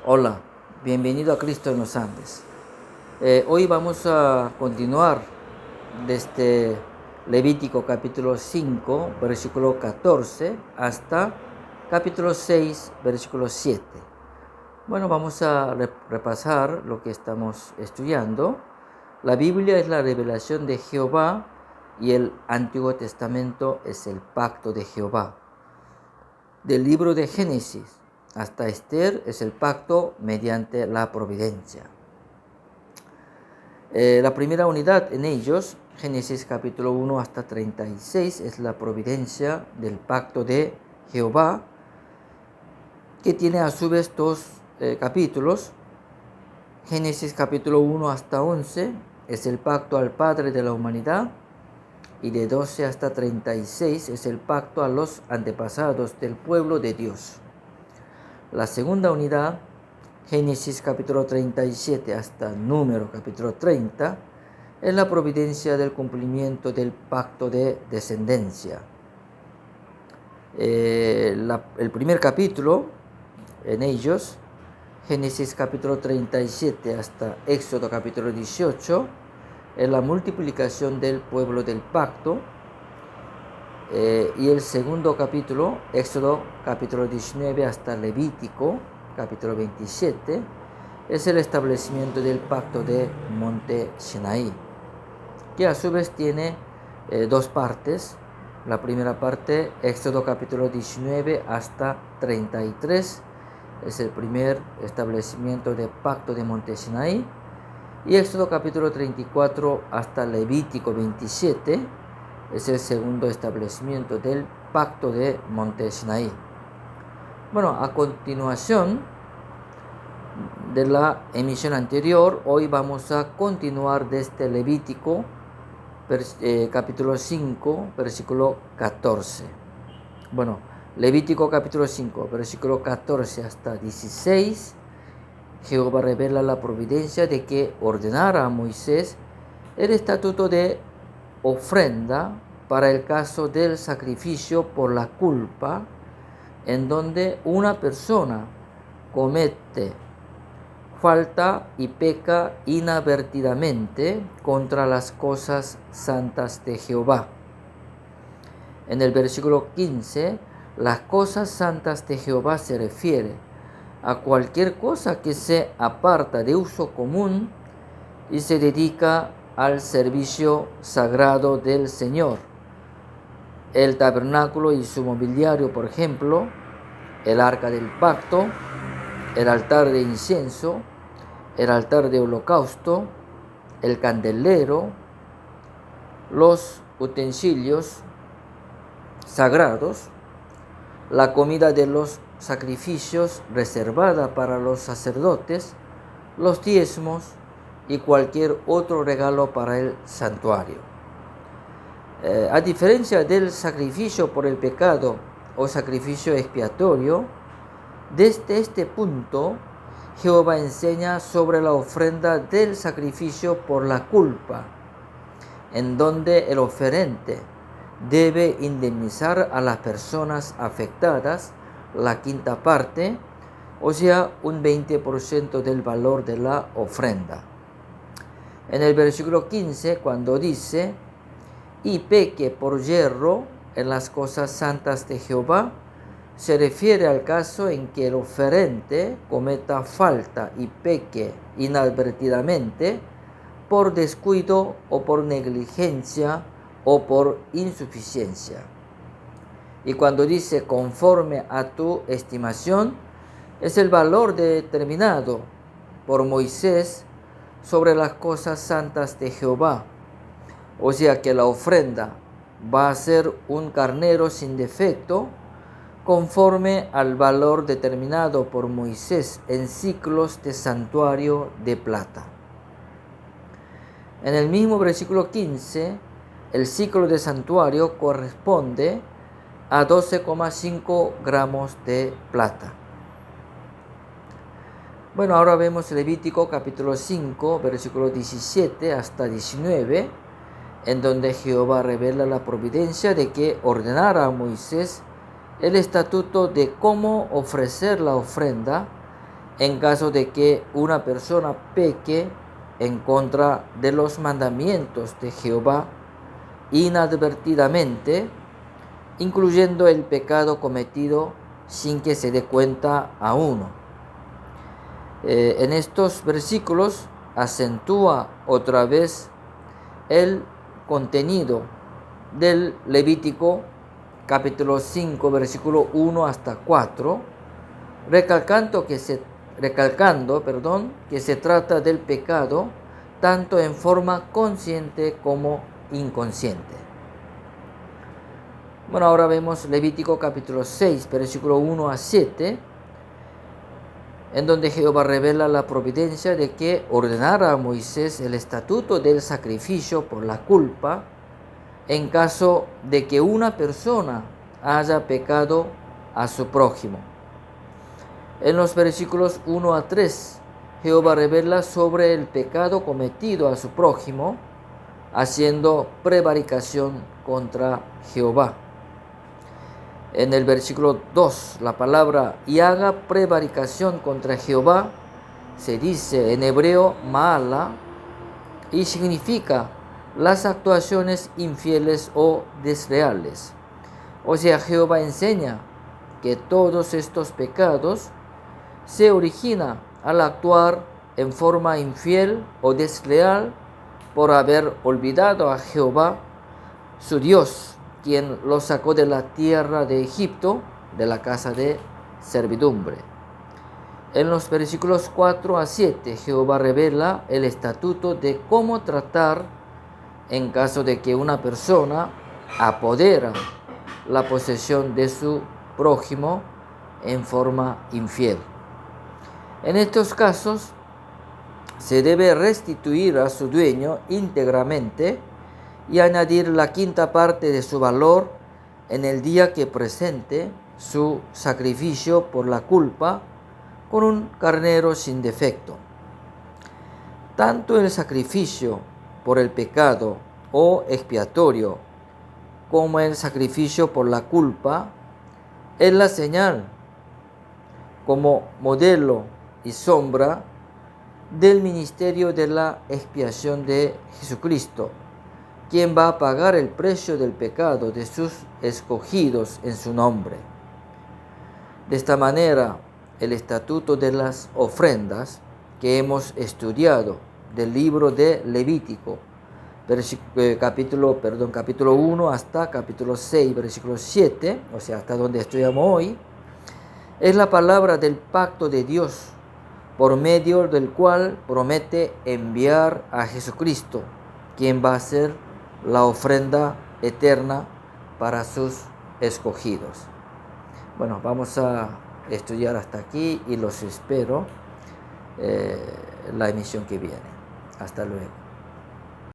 Hola, bienvenido a Cristo en los Andes. Hoy vamos a continuar desde Levítico capítulo 5, versículo 14, hasta capítulo 6, versículo 7. Bueno, vamos a repasar lo que estamos estudiando. La Biblia es la revelación de Jehová y el Antiguo Testamento es el pacto de Jehová. Del libro de Génesis hasta Esther es el pacto mediante la providencia. La primera unidad en ellos, Génesis capítulo 1 hasta 36, es la providencia del pacto de Jehová, que tiene a su vez dos capítulos. Génesis capítulo 1 hasta 11 es el pacto al Padre de la humanidad, y de 12 hasta 36 es el pacto a los antepasados del pueblo de Dios. La segunda unidad, Génesis capítulo 37 hasta Número capítulo 30, es la providencia del cumplimiento del pacto de descendencia. El primer capítulo en ellos, Génesis capítulo 37 hasta Éxodo capítulo 18, es la multiplicación del pueblo del pacto. Y el segundo capítulo, Éxodo capítulo 19 hasta Levítico capítulo 27, es el establecimiento del pacto de Monte Sinaí, que a su vez tiene dos partes. La primera parte, Éxodo capítulo 19 hasta 33, es el primer establecimiento del pacto de Monte Sinaí, y Éxodo capítulo 34 hasta Levítico 27, es el segundo establecimiento del pacto de Monte Sinaí. Bueno, a continuación de la emisión anterior, hoy vamos a continuar desde Levítico capítulo 5, versículo 14. Bueno, Levítico capítulo 5, versículo 14 hasta 16, Jehová revela la providencia de que ordenara a Moisés el estatuto de ofrenda para el caso del sacrificio por la culpa, en donde una persona comete falta y peca inadvertidamente contra las cosas santas de Jehová. En el versículo 15, las cosas santas de Jehová se refiere a cualquier cosa que se aparta de uso común y se dedica al servicio sagrado del Señor. El tabernáculo y su mobiliario, por ejemplo, el arca del pacto, el altar de incienso, el altar de holocausto, el candelero, los utensilios sagrados, la comida de los sacrificios reservada para los sacerdotes, los diezmos y cualquier otro regalo para el santuario. A diferencia del sacrificio por el pecado o sacrificio expiatorio, desde este punto Jehová enseña sobre la ofrenda del sacrificio por la culpa, en donde el oferente debe indemnizar a las personas afectadas la quinta parte, o sea, un 20% del valor de la ofrenda. En el versículo 15, cuando dice, y peque por yerro en las cosas santas de Jehová, se refiere al caso en que el oferente cometa falta y peque inadvertidamente por descuido o por negligencia o por insuficiencia. Y cuando dice conforme a tu estimación, es el valor determinado por Moisés sobre las cosas santas de Jehová. O sea que la ofrenda va a ser un carnero sin defecto, conforme al valor determinado por Moisés en ciclos de santuario de plata. En el mismo versículo 15, el ciclo de santuario corresponde a 12,5 gramos de plata. Bueno, ahora vemos Levítico capítulo 5, versículo 17 hasta 19, en donde Jehová revela la providencia de que ordenara a Moisés el estatuto de cómo ofrecer la ofrenda en caso de que una persona peque en contra de los mandamientos de Jehová inadvertidamente, incluyendo el pecado cometido sin que se dé cuenta a uno. En estos versículos acentúa otra vez el contenido del Levítico capítulo 5, versículo 1 hasta 4, recalcando que se trata del pecado tanto en forma consciente como inconsciente. Bueno, ahora vemos Levítico capítulo 6, versículo 1 a 7, en donde Jehová revela la providencia de que ordenara a Moisés el estatuto del sacrificio por la culpa en caso de que una persona haya pecado a su prójimo. En los versículos 1 a 3, Jehová revela sobre el pecado cometido a su prójimo, haciendo prevaricación contra Jehová. En el versículo 2, la palabra "y haga prevaricación contra Jehová" se dice en hebreo ma'ala y significa las actuaciones infieles o desleales. O sea, Jehová enseña que todos estos pecados se originan al actuar en forma infiel o desleal por haber olvidado a Jehová, su Dios, quien los sacó de la tierra de Egipto, de la casa de servidumbre. En los versículos 4 a 7, Jehová revela el estatuto de cómo tratar en caso de que una persona apodera la posesión de su prójimo en forma infiel. En estos casos, se debe restituir a su dueño íntegramente y añadir la quinta parte de su valor en el día que presente su sacrificio por la culpa con un carnero sin defecto. Tanto el sacrificio por el pecado o expiatorio como el sacrificio por la culpa es la señal como modelo y sombra del ministerio de la expiación de Jesucristo, quien va a pagar el precio del pecado de sus escogidos en su nombre. De esta manera, el estatuto de las ofrendas que hemos estudiado del libro de Levítico, capítulo 1 hasta capítulo 6, versículo 7, o sea, hasta donde estudiamos hoy, es la palabra del pacto de Dios, por medio del cual promete enviar a Jesucristo, quien va a ser la ofrenda eterna para sus escogidos. Bueno, vamos a estudiar hasta aquí y los espero la emisión que viene. Hasta luego.